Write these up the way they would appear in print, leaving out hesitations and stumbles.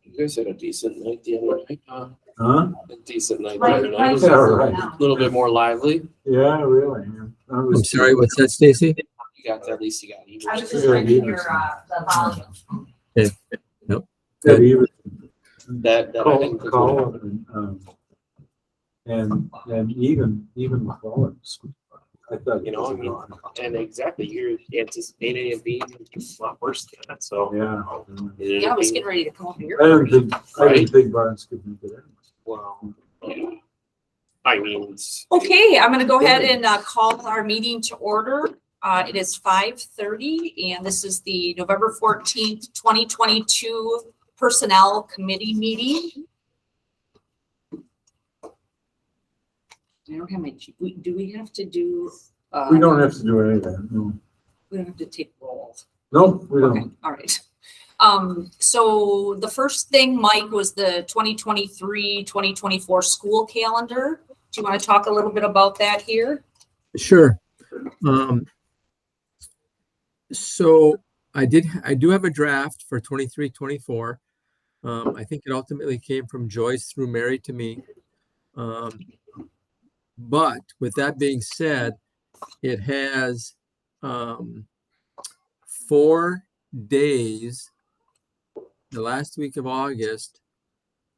You guys had a decent night the other night, huh? Huh? A decent night the other night. Yeah, right. A little bit more lively. Yeah, really. Yeah. I'm sorry, what's that, Stacy? You got, at least you got I was Evers. just checking your, the volume. That he was That I didn't. Colin, and even McClellan's. I thought, You know, I mean, and exactly, you're anticipating it being a lot worse than that, so. yeah. Yeah, I was getting ready to come over here. I didn't think Barnes could make it. Well, yeah. I mean, it's. Okay, I'm gonna go ahead and call our meeting to order. It is 5:30 and this is the November 14th, 2022 Personnel Committee meeting. I don't have my, do we have to do? We don't have to do anything. No, We don't have to take rolls. no, we Okay, don't. all right. So the first thing, Mike, was the 2023-2024 school calendar. Do you want to talk a little bit about that here? Sure. So I do have a draft for 23-24. I think it ultimately came from Joyce through Mary to me. But with that being said, it has 4 days, the last week of August,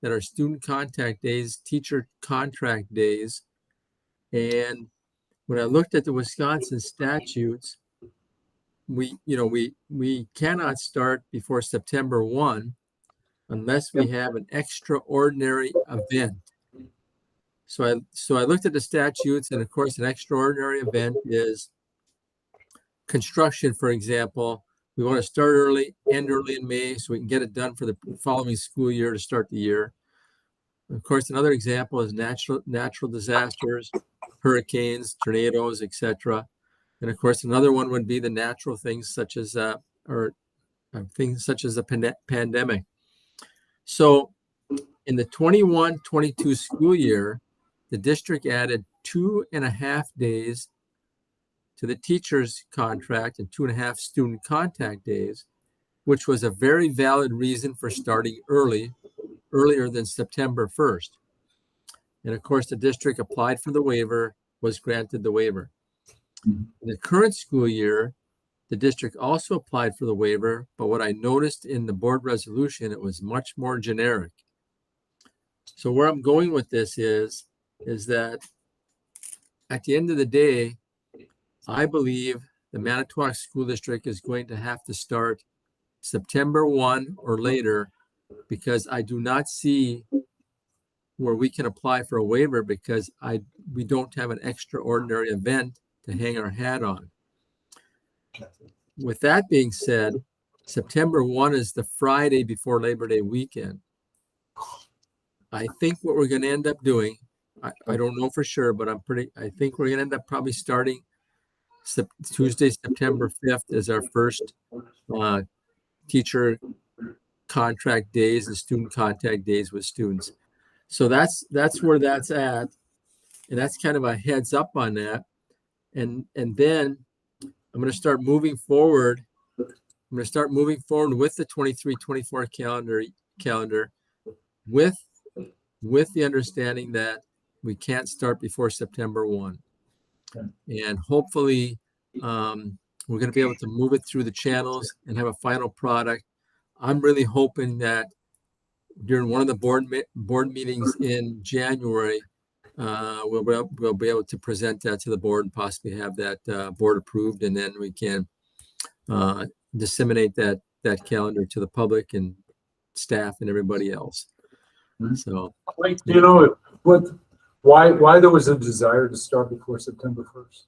that are student contact days, teacher contract days. And when I looked at the Wisconsin statutes, we cannot start before September 1 unless we have an extraordinary event. So I looked at the statutes, and of course, an extraordinary event is construction, for example. We want to start early, end early in May, so we can get it done for the following school year to start the year. Of course, another example is natural disasters, hurricanes, tornadoes, etc. And of course, another one would be the natural things such as things such as the pandemic. So in the 21-22 school year, the district added 2.5 days to the teacher's contract and 2.5 student contact days, which was a very valid reason for starting earlier than September 1st. And of course, the district applied for the waiver, was granted the waiver. In the current school year, the district also applied for the waiver, but what I noticed in the board resolution, it was much more generic. So where I'm going with this is that at the end of the day, I believe the Manitowoc School District is going to have to start September 1 or later, because I do not see where we can apply for a waiver because we don't have an extraordinary event to hang our hat on. With that being said, September 1 is the Friday before Labor Day weekend. I think what we're going to end up doing, I don't know for sure, but I think we're going to end up probably starting Tuesday, September 5th as our first teacher contract days and student contact days with students. So that's where that's at. And that's kind of a heads up on that. And then I'm going to start moving forward. I'm going to start moving forward with the 23-24 calendar with the understanding that we can't start before September 1. And hopefully we're going to be able to move it through the channels and have a final product. I'm really hoping that during one of the board meetings in January, we'll be able to present that to the board and possibly have that board approved, and then we can disseminate that calendar to the public and staff and everybody else. So, You know why there was a desire to start before September 1st?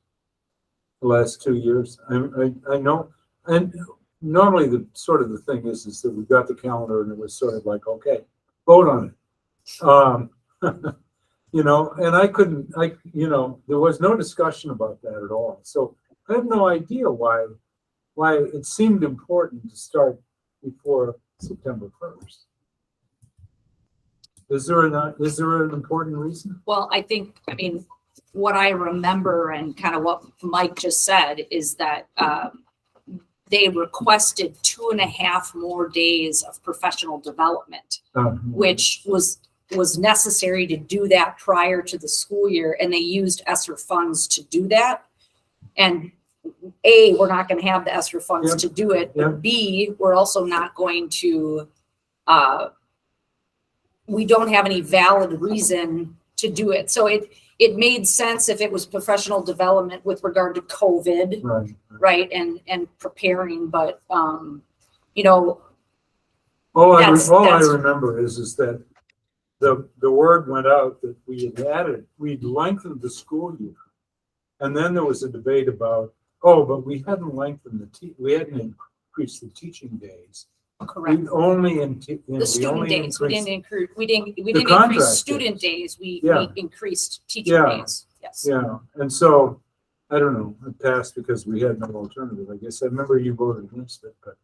The last 2 years, I know, and normally the thing is that we got the calendar and it was sort of like, okay, vote on it. And there was no discussion about that at all. So I have no idea why it seemed important to start before September 1st. Is there an important reason? Well, I mean, what I remember and kind of what Mike just said is that they requested 2.5 more days of professional development, which was necessary to do that prior to the school year. And they used ESSER funds to do that. And A, we're not going to have the ESSER funds to do it. But B, we're also not going to, we don't have any valid reason to do it. So it made sense if it was professional development with regard to COVID, right? And preparing, but, you know. All I remember is that the word went out that we'd lengthened the school year. And then there was a debate about, but we hadn't lengthened we hadn't increased the teaching days. Correct. We only the student days. We didn't increase student days. We increased teacher days. Yes. Yeah. And so I don't know. It passed because we had no alternative. I guess I remember you voted against it, but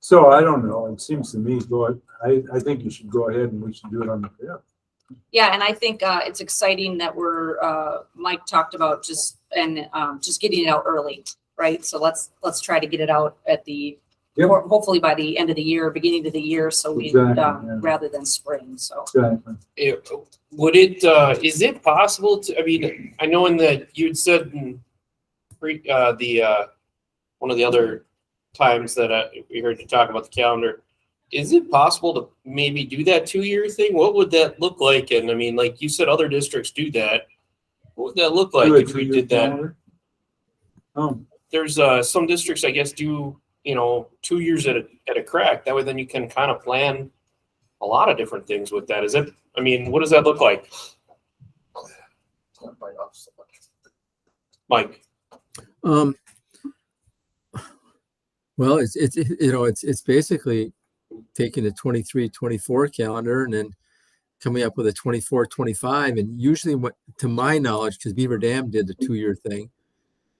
so I don't know. It seems to me I think you should go ahead and we should do it on the 5th. Yeah, and I think it's exciting that Mike talked about just getting it out early, right? So let's try to get it out at or hopefully by the end of the year, beginning of the year, so rather than spring. So would it is it possible to? I mean, I know you'd said in one of the other times that we heard you talk about the calendar. Is it possible to maybe do that 2-year thing? What would that look like? And I mean, like you said, other districts do that. What would that look like if we did that? There's some districts, I guess, do 2 years at a crack. That way, then you can kind of plan a lot of different things with that. What does that look like? Mike. Well, it's basically taking the 23-24 calendar and then coming up with a 24-25. And usually, to my knowledge, because Beaver Dam did the 2-year thing,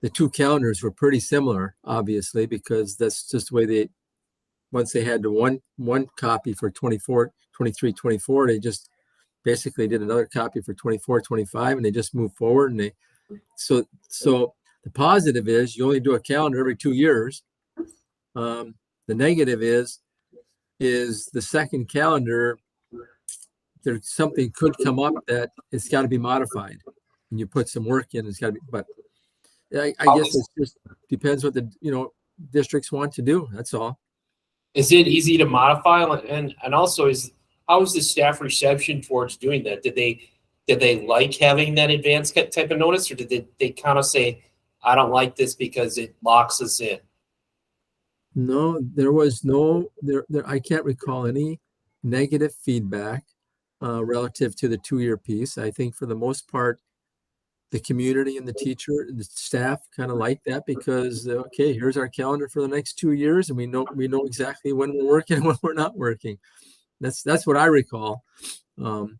the two calendars were pretty similar, obviously, because that's just the way once they had the one copy for 23-24, they just basically did another copy for 24-25, and they just moved forward. And so the positive is you only do a calendar every 2 years. The negative is the second calendar, there's something could come up that it's got to be modified, and you put some work in. It's got to be, but I guess it just depends what the districts want to do. That's all. Is it easy to modify, and also how is the staff reception towards doing that? Did they like having that advanced type of notice, or did they kind of say, I don't like this because it locks us in? No, there was I can't recall any negative feedback relative to the 2-year piece. I think for the most part, the community and the teacher and the staff kind of like that because, here's our calendar for the next 2 years. And we know exactly when we're working and when we're not working. That's what I recall. Some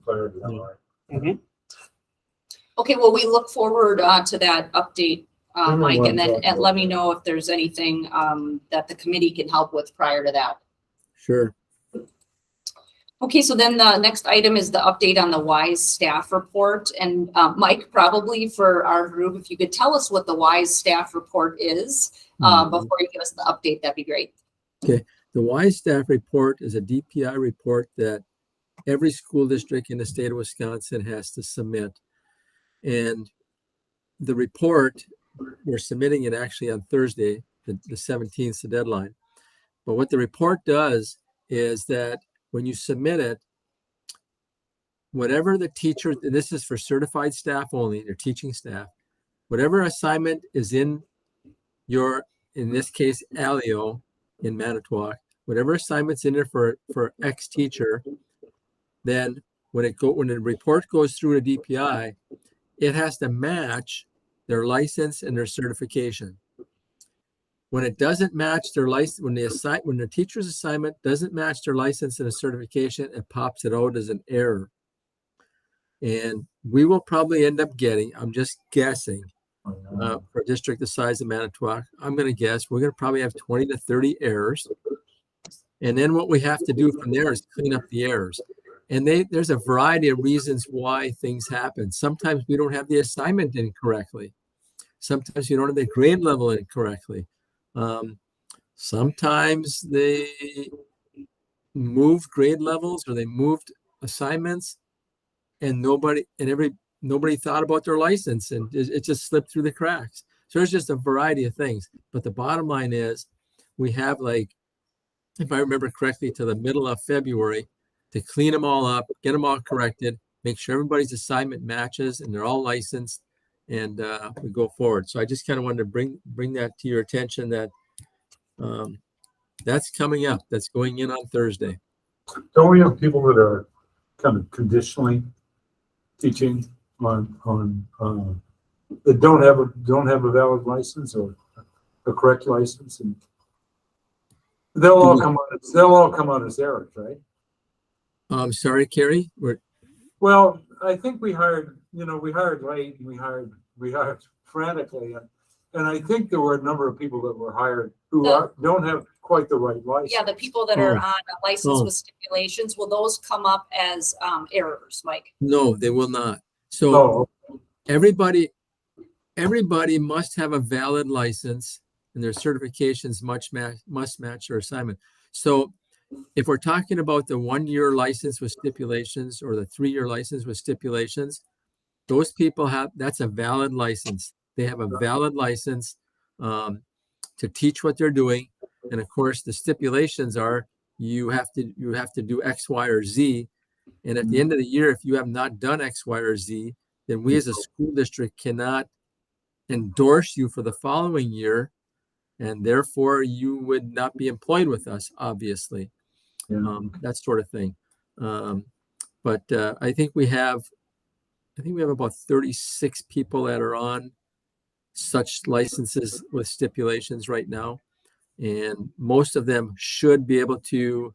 clarity. Mm-hmm. Okay, well, we look forward to that update, Mike, and let me know if there's anything that the committee can help with prior to that. Sure. Okay, so then the next item is the update on the WISE staff report. And Mike, probably for our group, if you could tell us what the WISE staff report is before you give us the update, that'd be great. Okay, the WISE staff report is a DPI report that every school district in the state of Wisconsin has to submit. And the report, we're submitting it actually on Thursday, the 17th is the deadline. But what the report does is that when you submit it, whatever the teacher, and this is for certified staff only, their teaching staff, whatever assignment is in this case, Alio in Manitowoc, whatever assignment's in there for X teacher, then when the report goes through the DPI, it has to match their license and their certification. When it doesn't match their license, when the teacher's assignment doesn't match their license and a certification, it pops it out as an error. And we will probably end up getting, I'm just guessing, for a district the size of Manitowoc, I'm going to guess we're going to probably have 20 to 30 errors. And then what we have to do from there is clean up the errors. And there's a variety of reasons why things happen. Sometimes we don't have the assignment in correctly. Sometimes you don't have the grade level incorrectly. Sometimes they moved grade levels or they moved assignments, and nobody thought about their license, and it just slipped through the cracks. So there's just a variety of things. But the bottom line is, we have, like, if I remember correctly, to the middle of February to clean them all up, get them all corrected, make sure everybody's assignment matches and they're all licensed, and we go forward. So I just kind of wanted to bring that to your attention, that that's coming up. That's going in on Thursday. Don't we have people that are kind of conditionally teaching on that don't have a valid license or a correct license, and they'll all come out as errors, right? Sorry, Carrie. Well, I think we hired late, and we hired frantically, and I think there were a number of people that were hired who don't have quite the right license. Yeah, the people that are on a license with stipulations, will those come up as errors, Mike? No, they will not. So everybody must have a valid license, and their certifications must match their assignment. So if we're talking about the 1-year license with stipulations or the 3-year license with stipulations, those people that's a valid license. They have a valid license to teach what they're doing. And of course, the stipulations are you have to do X, Y, or Z. And at the end of the year, if you have not done X, Y, or Z, then we as a school district cannot endorse you for the following year, and therefore you would not be employed with us, obviously. That sort of thing. But I think we have about 36 people that are on such licenses with stipulations right now, and most of them should be able to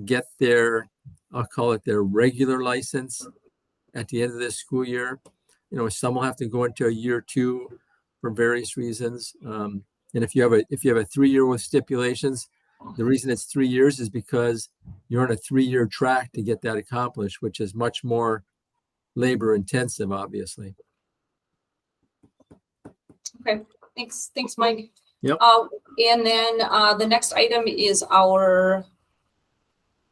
get their, I'll call it their regular license at the end of this school year. Some will have to go into a year 2 for various reasons. And if you have a 3-year with stipulations, the reason it's 3 years is because you're on a 3-year track to get that accomplished, which is much more labor intensive, obviously. Okay, thanks, Mike. Yep. And then the next item is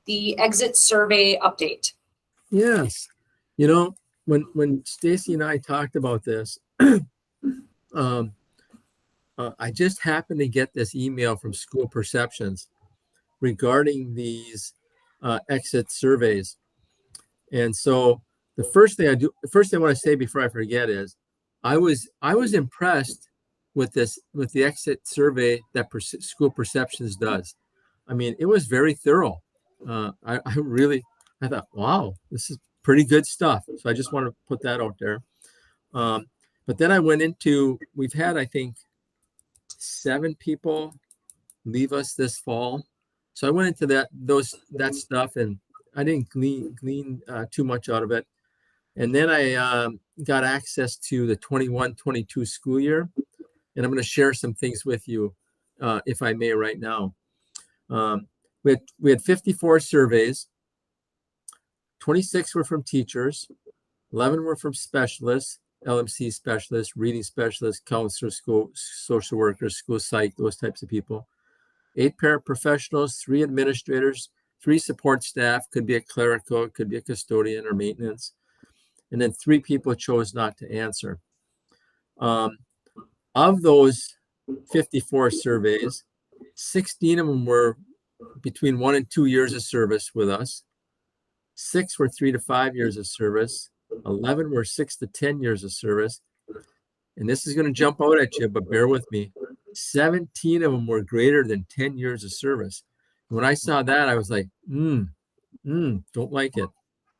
the exit survey update. Yes. When Stacy and I talked about this, I just happened to get this email from School Perceptions regarding these exit surveys. And so the first thing I want to say before I forget is I was impressed with the exit survey that School Perceptions does. I mean, it was very thorough. I thought, wow, this is pretty good stuff. So I just want to put that out there. But then I went into, we've had, I think, 7 people leave us this fall. So I went into that stuff, and I didn't glean too much out of it. And then I got access to the 21-22 school year, and I'm going to share some things with you, if I may, right now. We had 54 surveys. 26 were from teachers, 11 were from specialists, LMC specialists, reading specialists, counselors, school social workers, school psych, those types of people. 8 paraprofessionals, 3 administrators, 3 support staff, could be a clerical, could be a custodian or maintenance. And then 3 people chose not to answer. Of those 54 surveys, 16 of them were between 1 and 2 years of service with us. 6 were 3 to 5 years of service. 11 were 6 to 10 years of service. And this is going to jump out at you, but bear with me. 17 of them were greater than 10 years of service. When I saw that, I was like, don't like it.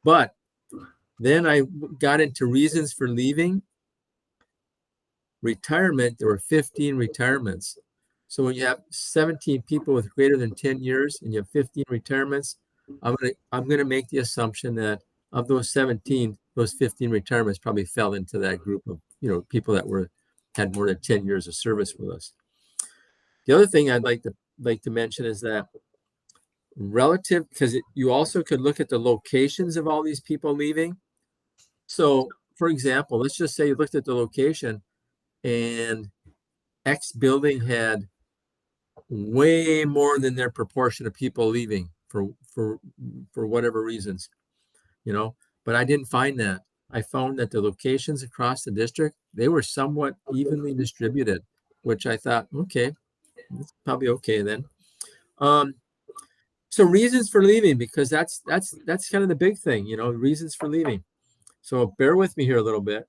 But then I got into reasons for leaving. Retirement, there were 15 retirements. So when you have 17 people with greater than 10 years and you have 15 retirements, I'm going to make the assumption that of those 17, those 15 retirements probably fell into that group of people that had more than 10 years of service with us. The other thing I'd like to mention is that relative, because you also could look at the locations of all these people leaving. So, for example, let's just say you looked at the location. and X building had way more than their proportion of people leaving for whatever reasons, you know. But I didn't find that. I found that the locations across the district, they were somewhat evenly distributed, which I thought, okay, it's probably okay then. So reasons for leaving, because that's kind of the big thing, you know, reasons for leaving. So bear with me here a little bit.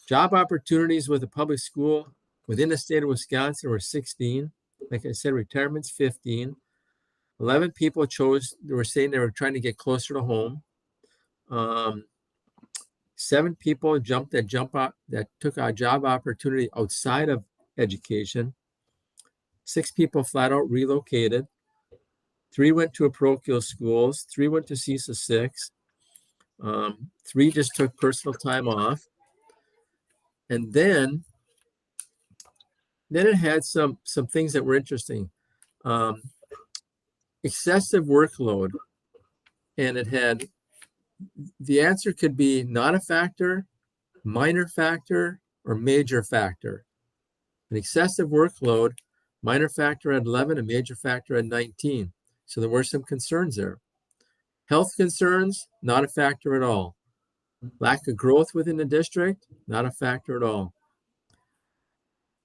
Job opportunities with a public school within the state of Wisconsin were 16. Like I said, retirement's 15. 11 people they were saying they were trying to get closer to home. 7 people took a job opportunity outside of education. 6 people flat out relocated. 3 went to parochial schools. 3 went to CESA 6. 3 just took personal time off. And then it had some things that were interesting. Excessive workload. And it had, the answer could be not a factor, minor factor, or major factor. An excessive workload, minor factor at 11, a major factor at 19. So there were some concerns there. Health concerns, not a factor at all. Lack of growth within the district, not a factor at all.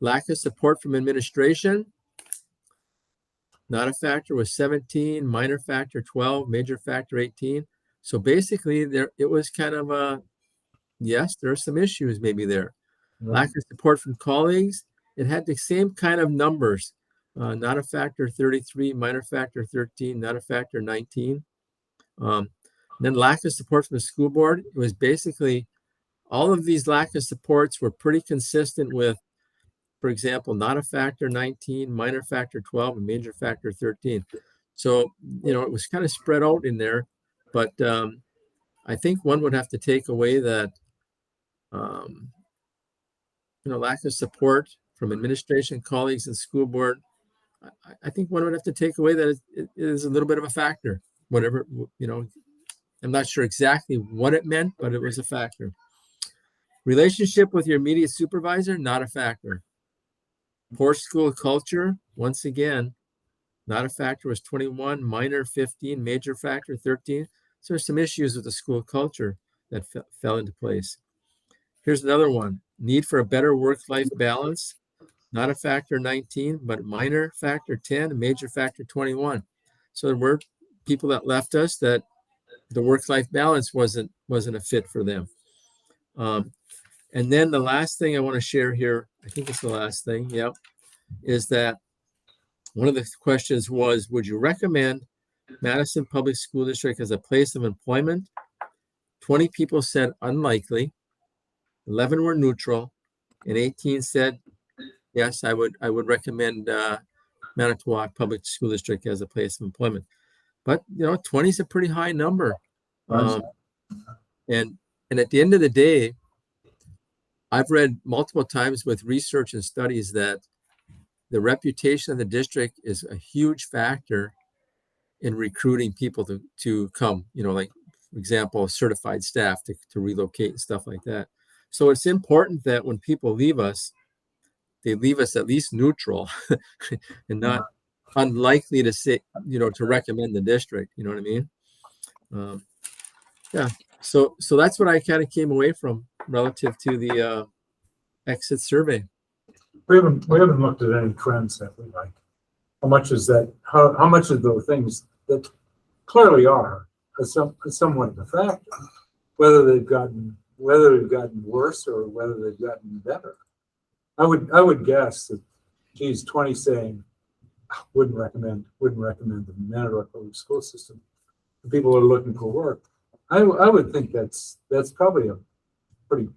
Lack of support from administration, not a factor, was 17, minor factor 12, major factor 18. So basically it was kind of a, yes, there are some issues maybe there. Right. Lack of support from colleagues, it had the same kind of numbers. Not a factor 33, minor factor 13, not a factor 19. Then lack of support from the school board. It was basically all of these lack of supports were pretty consistent with, for example, not a factor 19, minor factor 12, and major factor 13. So, you know, it was kind of spread out in there, but I think one would have to take away that, you know, lack of support from administration, colleagues, and school board. I think one would have to take away that it is a little bit of a factor, whatever, you know. I'm not sure exactly what it meant, but it was a factor. Relationship with your immediate supervisor, not a factor. Poor school culture, once again, not a factor, was 21, minor 15, major factor 13. So there's some issues with the school culture that fell into place. Here's another one. Need for a better work-life balance, not a factor 19, but minor factor 10, major factor 21. So there were people that left us that the work-life balance wasn't a fit for them. And then the last thing I want to share here, I think it's the last thing, yep, is that one of the questions was, would you recommend Madison Public School District as a place of employment? 20 people said unlikely, 11 were neutral, and 18 said, yes, I would recommend Manitowoc Public School District as a place of employment. But, you know, 20 is a pretty high number. And at the end of the day, I've read multiple times with research and studies that the reputation of the district is a huge factor in recruiting people to come, you know, like, for example, certified staff to relocate and stuff like that. So it's important that when people leave us, they leave us at least neutral and not unlikely to say, you know, to recommend the district, you know what I mean? Yeah. So that's what I kind of came away from relative to the exit survey. We haven't looked at any trends, have we? Like, how much is that? How much of those things that clearly are somewhat of a factor, whether they've gotten worse or whether they've gotten better. I would guess that, geez, 20 saying wouldn't recommend the Manitowoc Public School System. The people are looking for work. I would think that's probably a pretty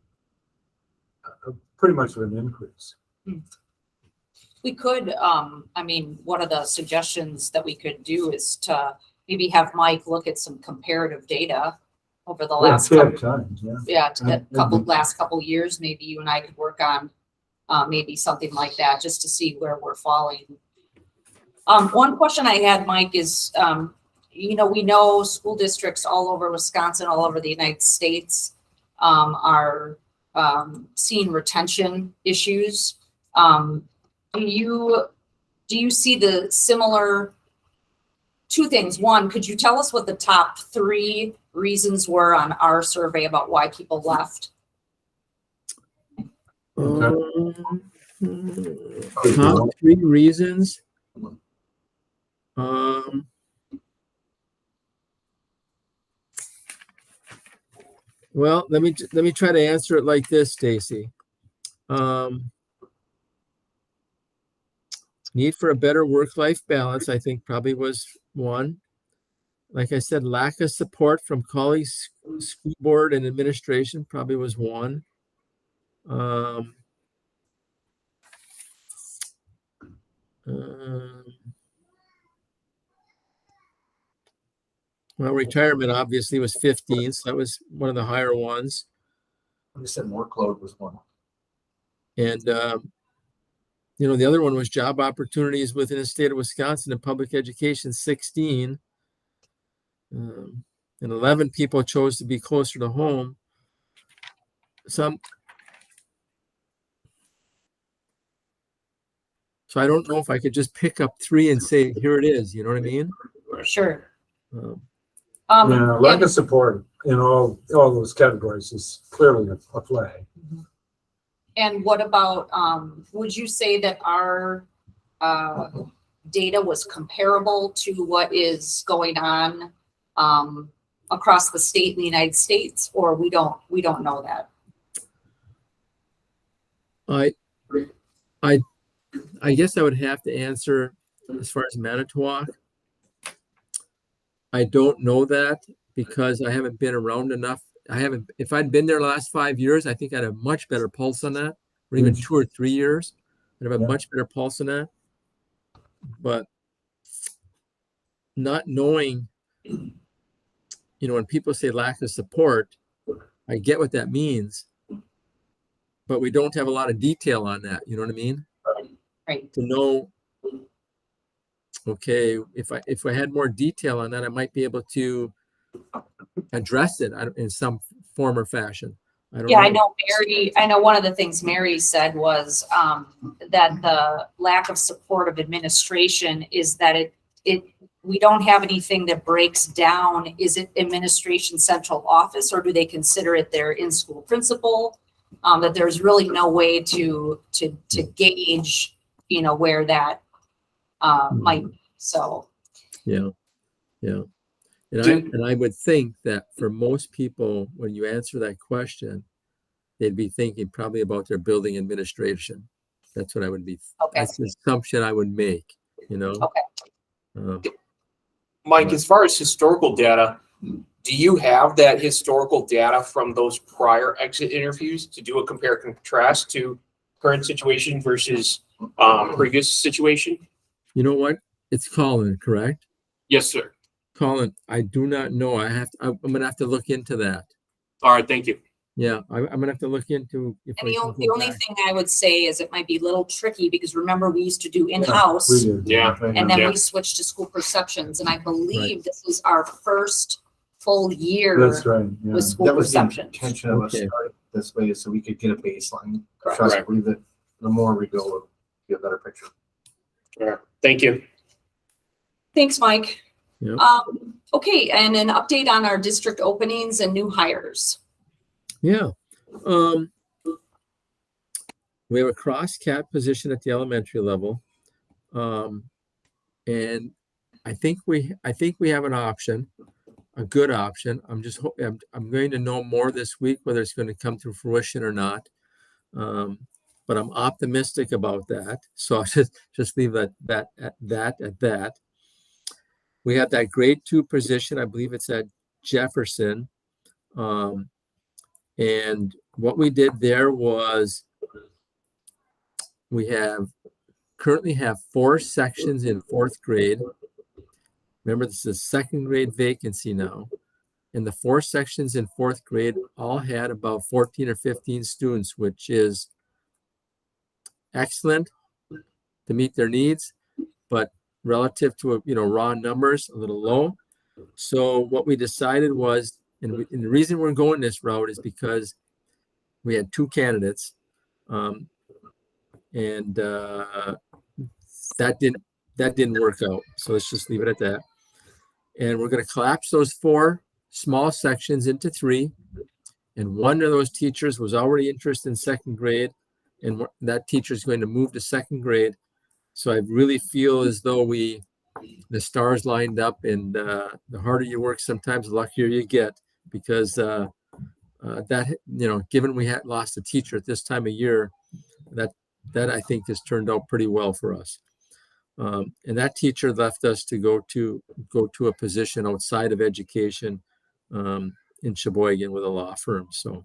much of an increase. We could, I mean, one of the suggestions that we could do is to maybe have Mike look at some comparative data over the last last couple years. Maybe you and I could work on maybe something like that, just to see where we're falling. One question I had, Mike, is, you know, we know school districts all over Wisconsin, all over the United States, are seeing retention issues. Do you see the similar two things? One, could you tell us what the top 3 reasons were on our survey about why people left? Top 3 reasons. Well, let me try to answer it like this, Stacy. Need for a better work-life balance, I think probably was one. Like I said, lack of support from colleagues, school board and administration probably was one. Well, retirement obviously was 15, so that was one of the higher ones. You said workload was one. And, the other one was job opportunities within the state of Wisconsin and public education, 16. And 11 people chose to be closer to home. So I don't know if I could just pick up 3 and say, here it is. You know what I mean? Sure. Yeah, lack of support in all those categories is clearly a flag. And what about, would you say that our data was comparable to what is going on across the state in the United States, or we don't know that? I guess I would have to answer as far as Manitowoc. I don't know that because I haven't been around enough. If I'd been there the last 5 years, I think I'd have much better pulse on that, or even 2 or 3 years. I'd have a much better pulse on that. But not knowing, when people say lack of support, I get what that means, but we don't have a lot of detail on that. You know what I mean? Right. To know, okay, if I had more detail on that, I might be able to address it in some form or fashion. I know Mary, I know one of the things Mary said was that the lack of support of administration is that we don't have anything that breaks down. Is it administration central office, or do they consider it their in-school principal? That there's really no way to gauge, where that might be. So. Yeah. And I would think that for most people, when you answer that question, they'd be thinking probably about their building administration. That's what I would be. Okay. That's the assumption I would make, Okay. Mike, as far as historical data, do you have that historical data from those prior exit interviews to do a compare and contrast to current situation versus previous situation? You know what? It's Colin, correct? Yes, sir. Colin, I do not know. I'm going to have to look into that. All right, thank you. Yeah, I'm going to have to look into. And the only thing I would say is it might be a little tricky because remember we used to do in-house Yeah. and then we switched to school perceptions. And I believe this is our first full year That's right. Yeah. with school That was the perceptions. intention of us Okay. starting this way so we could get a baseline. Correct. Trust me, I believe that the more we go, we'll get a better picture. All right, thank you. Thanks, Mike. Yep. Okay, and an update on our district openings and new hires. Yeah. We have a cross-cat position at the elementary level. And I think we have an option, a good option. I'm going to know more this week, whether it's going to come to fruition or not. But I'm optimistic about that. So I'll just leave that at that. We have that grade 2 position. I believe it's at Jefferson. And what we did there was we currently have 4 sections in 4th grade. Remember, this is a 2nd grade vacancy now. And the 4 sections in 4th grade all had about 14 or 15 students, which is excellent to meet their needs, but relative to raw numbers, a little low. So what we decided was, and the reason we're going this route is because we had 2 candidates. And that didn't work out. So let's just leave it at that. And we're going to collapse those 4 small sections into 3. And one of those teachers was already interested in 2nd grade, and that teacher is going to move to 2nd grade. So I really feel as though the stars lined up, and the harder you work, sometimes the luckier you get, because that, given we had lost a teacher at this time of year, that I think has turned out pretty well for us. And that teacher left us to go to a position outside of education in Sheboygan with a law firm. So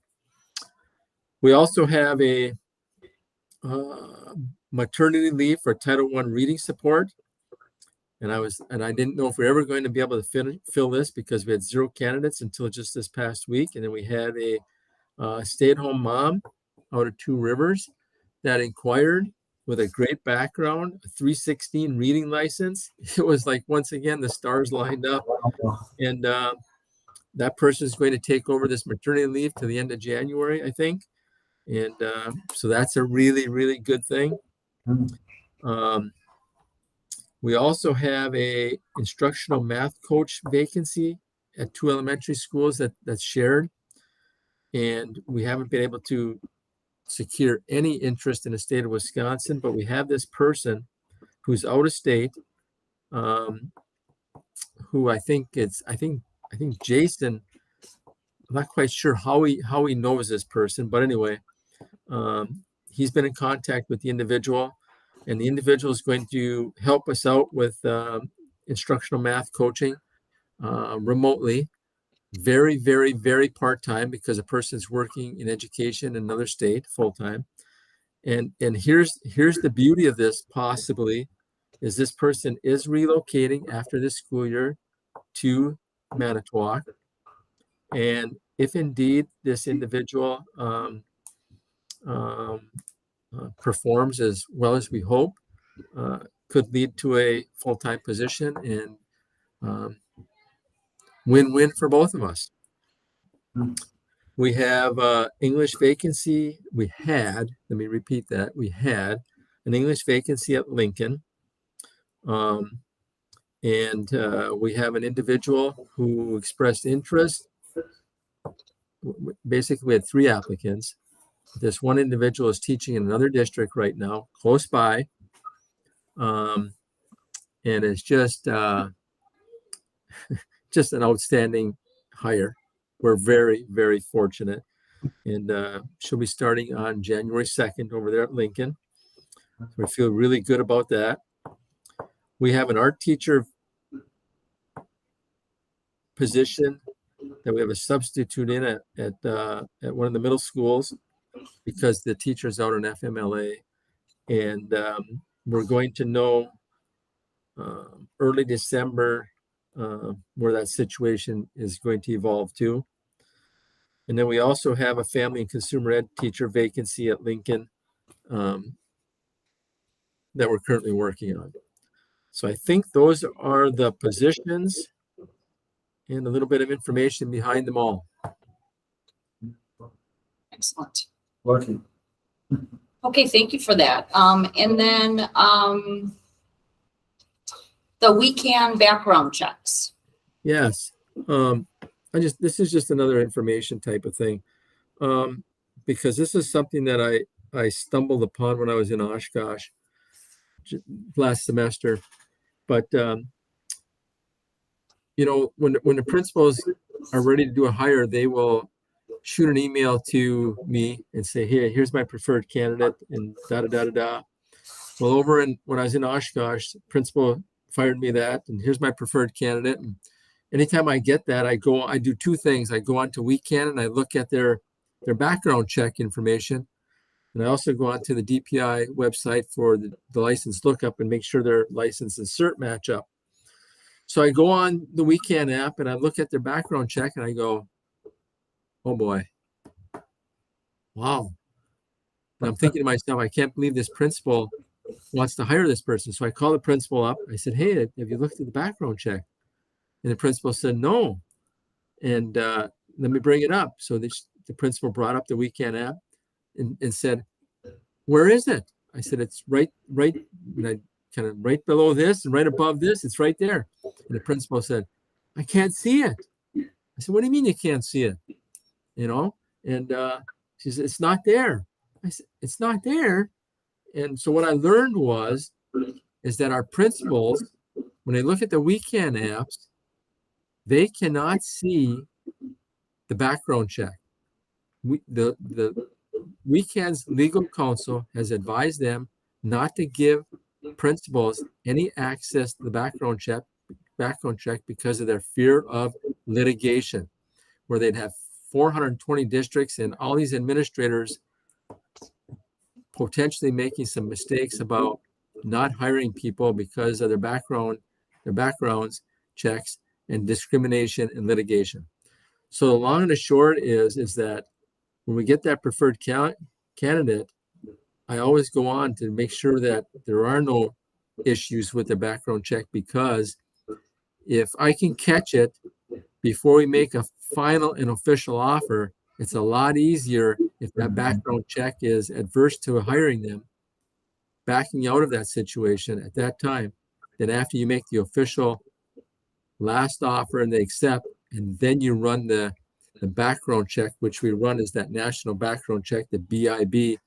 we also have a maternity leave for Title I reading support. And I didn't know if we were ever going to be able to fill this, because we had 0 candidates until just this past week. And then we had a stay-at-home mom out of Two Rivers that inquired with a great background, a 316 reading license. It was like, once again, the stars lined up. And that person is going to take over this maternity leave to the end of January, I think. And so that's a really, really good thing. We also have a instructional math coach vacancy at 2 elementary schools that's shared. And we haven't been able to secure any interest in the state of Wisconsin, but we have this person who's out of state, who I think Jason, I'm not quite sure how he knows this person, but anyway, he's been in contact with the individual, and the individual is going to help us out with instructional math coaching remotely, very, very, very part-time, because a person's working in education in another state full-time. And here's the beauty of this, possibly, is this person is relocating after this school year to Manitowoc. And if indeed this individual performs as well as we hope, could lead to a full-time position, and win-win for both of us. We have English vacancy. We had an English vacancy at Lincoln. And we have an individual who expressed interest. Basically, we had 3 applicants. This one individual is teaching in another district right now, close by. And it's just just an outstanding hire. We're very, very fortunate. And she'll be starting on January 2nd over there at Lincoln. So we feel really good about that. We have an art teacher position that we have a substitute in at one of the middle schools, because the teacher's out on FMLA. And we're going to know early December where that situation is going to evolve to. And then we also have a family and consumer ed teacher vacancy at Lincoln that we're currently working on. So I think those are the positions and a little bit of information behind them all. Excellent. Lucky. Okay, thank you for that. And then the weekend background checks. Yes. This is just another information type of thing. Because this is something that I stumbled upon when I was in Oshkosh last semester. But when the principals are ready to do a hire, they will shoot an email to me and say, "Hey, here's my preferred candidate," and da-da-da-da-da. Well, when I was in Oshkosh, principal fired me that, and here's my preferred candidate. And anytime I get that, I do 2 things. I go onto Weekend and I look at their background check information. And I also go onto the DPI website for the license lookup and make sure their license and cert match up. So I go on the Weekend app and I look at their background check and I go, oh boy, wow. And I'm thinking to myself, I can't believe this principal wants to hire this person. So I call the principal up. I said, "Hey, have you looked at the background check?" And the principal said, "No." And let me bring it up. So the principal brought up the weekend app and said, "Where is it?" I said, "It's right, and I kind of right below this and right above this. It's right there." And the principal said, "I can't see it." I said, "What do you mean you can't see it?" You know, and she said, "It's not there." I said, "It's not there." And so what I learned is that our principals, when they look at the weekend apps, they cannot see the background check. The weekend's legal counsel has advised them not to give principals any access to the background check because of their fear of litigation, where they'd have 420 districts and all these administrators potentially making some mistakes about not hiring people because of their backgrounds checks and discrimination and litigation. So the long and the short is that when we get that preferred candidate, I always go on to make sure that there are no issues with the background check, because if I can catch it before we make a final and official offer, it's a lot easier if that background check is adverse to hiring them, backing out of that situation at that time, than after you make the official last offer and they accept, and then you run the background check, which we run as that national background check, the BIB,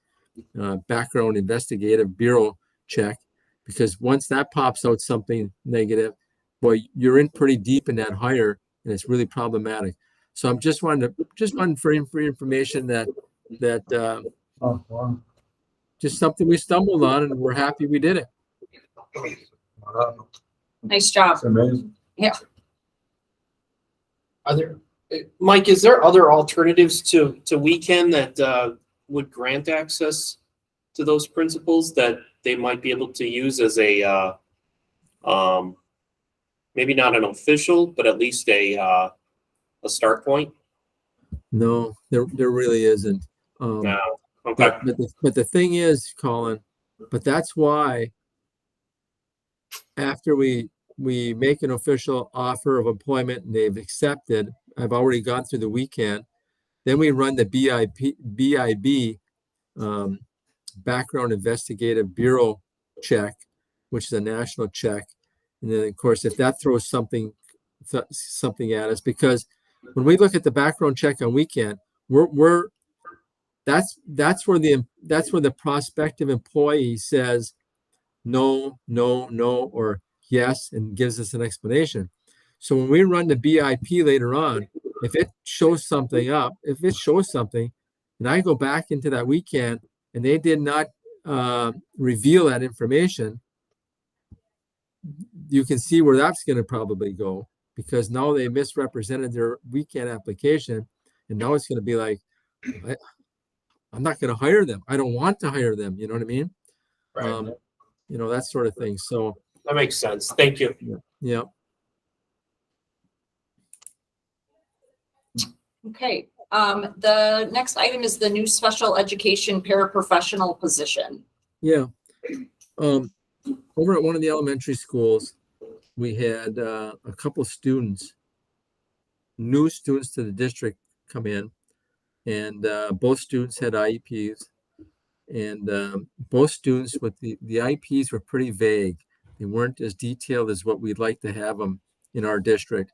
Background Investigative Bureau check, because once that pops out something negative, boy, you're in pretty deep in that hire, and it's really problematic. So I'm just wanting for information that Oh, wow. just something we stumbled on, and we're happy we did it. Wow. Nice job. It's amazing. Are there, Mike, is there other alternatives to weekend that would grant access to those principals that they might be able to use as a maybe not an official, but at least a start point? No, there really isn't. No. Okay. But the thing is, Colin, but that's why after we make an official offer of employment and they've accepted, I've already gone through the weekend, then we run the BIB, Background Investigative Bureau check, which is a national check. And then of course, if that throws something at us, because when we look at the background check on weekend, that's where the prospective employee says no, or yes, and gives us an explanation. So when we run the BIP later on, if it shows something, and I go back into that weekend and they did not reveal that information, you can see where that's going to probably go, because now they misrepresented their weekend application, and now it's going to be like, I'm not going to hire them. I don't want to hire them. You know what I mean? Right. That sort of thing. So That makes sense. Thank you. yeah. Okay, the next item is the new special education paraprofessional position. Yeah. Over at one of the elementary schools, we had a couple students, new students to the district, come in, and both students had IEPs, and both students with the IEPs were pretty vague. They weren't as detailed as what we'd like to have them in our district.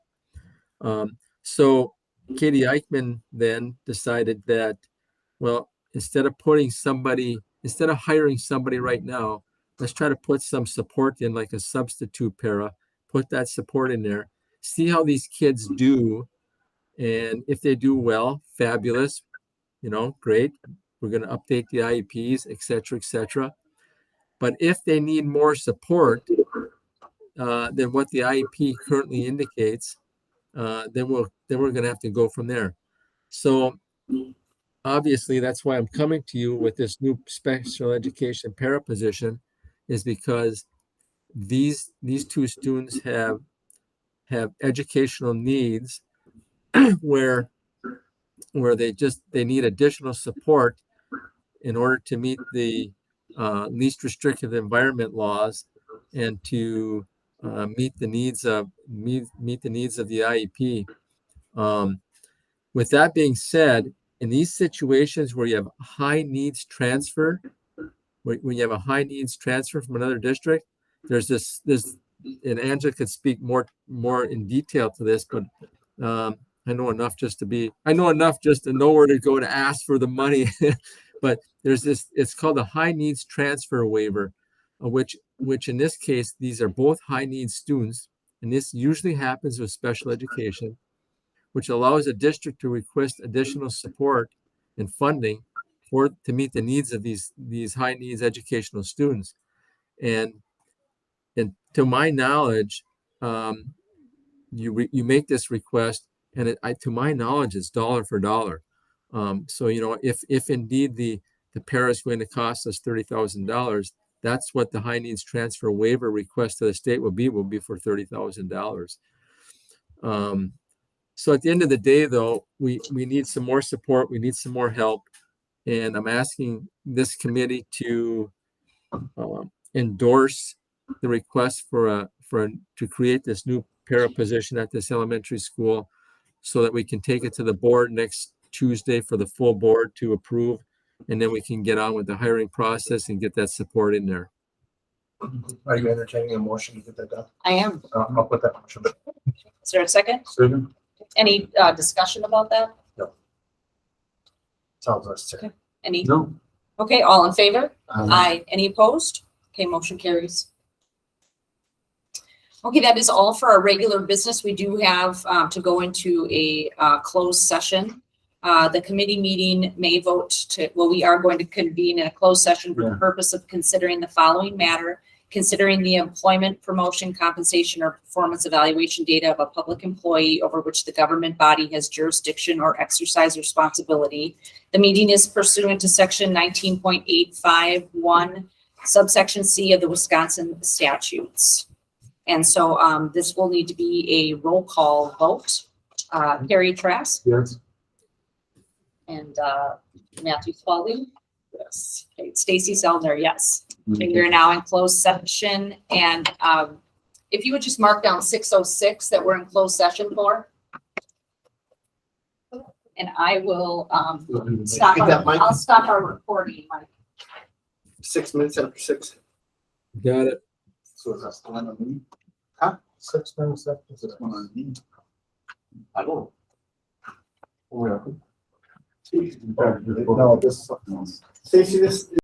So Katie Eichmann then decided that, well, instead of hiring somebody right now, let's try to put some support in, like a substitute para, put that support in there, see how these kids do. And if they do well, fabulous, great. We're going to update the IEPs, et cetera. But if they need more support than what the IEP currently indicates, then we're going to have to go from there. So obviously, that's why I'm coming to you with this new special education para position, is because these two students have educational needs where they need additional support in order to meet the least restrictive environment laws and to meet the needs of the IEP. With that being said, in these situations where you have high needs transfer, when you have a high needs transfer from another district, there's, and Angela could speak more in detail to this, but I know enough just to know where to go to ask for the money. But there's this, it's called a high needs transfer waiver, which in this case, these are both high needs students. And this usually happens with special education, which allows a district to request additional support and funding to meet the needs of these high needs educational students. And to my knowledge, you make this request, and to my knowledge, it's dollar for dollar. So if indeed the para is going to cost us $30,000, that's what the high needs transfer waiver request to the state will be for $30,000. So at the end of the day, though, we need some more support. We need some more help. And I'm asking this committee to endorse the request to create this new para position at this elementary school, so that we can take it to the board next Tuesday for the full board to approve. And then we can get on with the hiring process and get that support in there. Are you entertaining a motion to get that done? I am. I'll put that motion. Is there a second? Second? Any discussion about that? Sounds necessary. Any? No. Okay, all in favor? Um, Aye. Any opposed? Okay, motion carries. Okay, that is all for our regular business. We do have to go into a closed session. The committee meeting may vote we are going to convene in a closed session for the Yeah. purpose of considering the following matter: considering the employment, promotion, compensation, or performance evaluation data of a public employee over which the government body has jurisdiction or exercise responsibility. The meeting is pursuant to section 19.851 subsection C of the Wisconsin statutes. And so this will need to be a roll call vote. Harry Trask Yes. and Matthew Spalding. Yes. Okay, Stacy Selner, yes. And we're now in closed session. And if you would just mark down 6:06 that we're in closed session for. And I will stop. Get that, Mike? I'll stop our recording, Mike. 6 minutes after 6. Got it. So is that still on me? Huh? 6 minutes after 6. On me. I don't know. No, this is something else. Stacy, this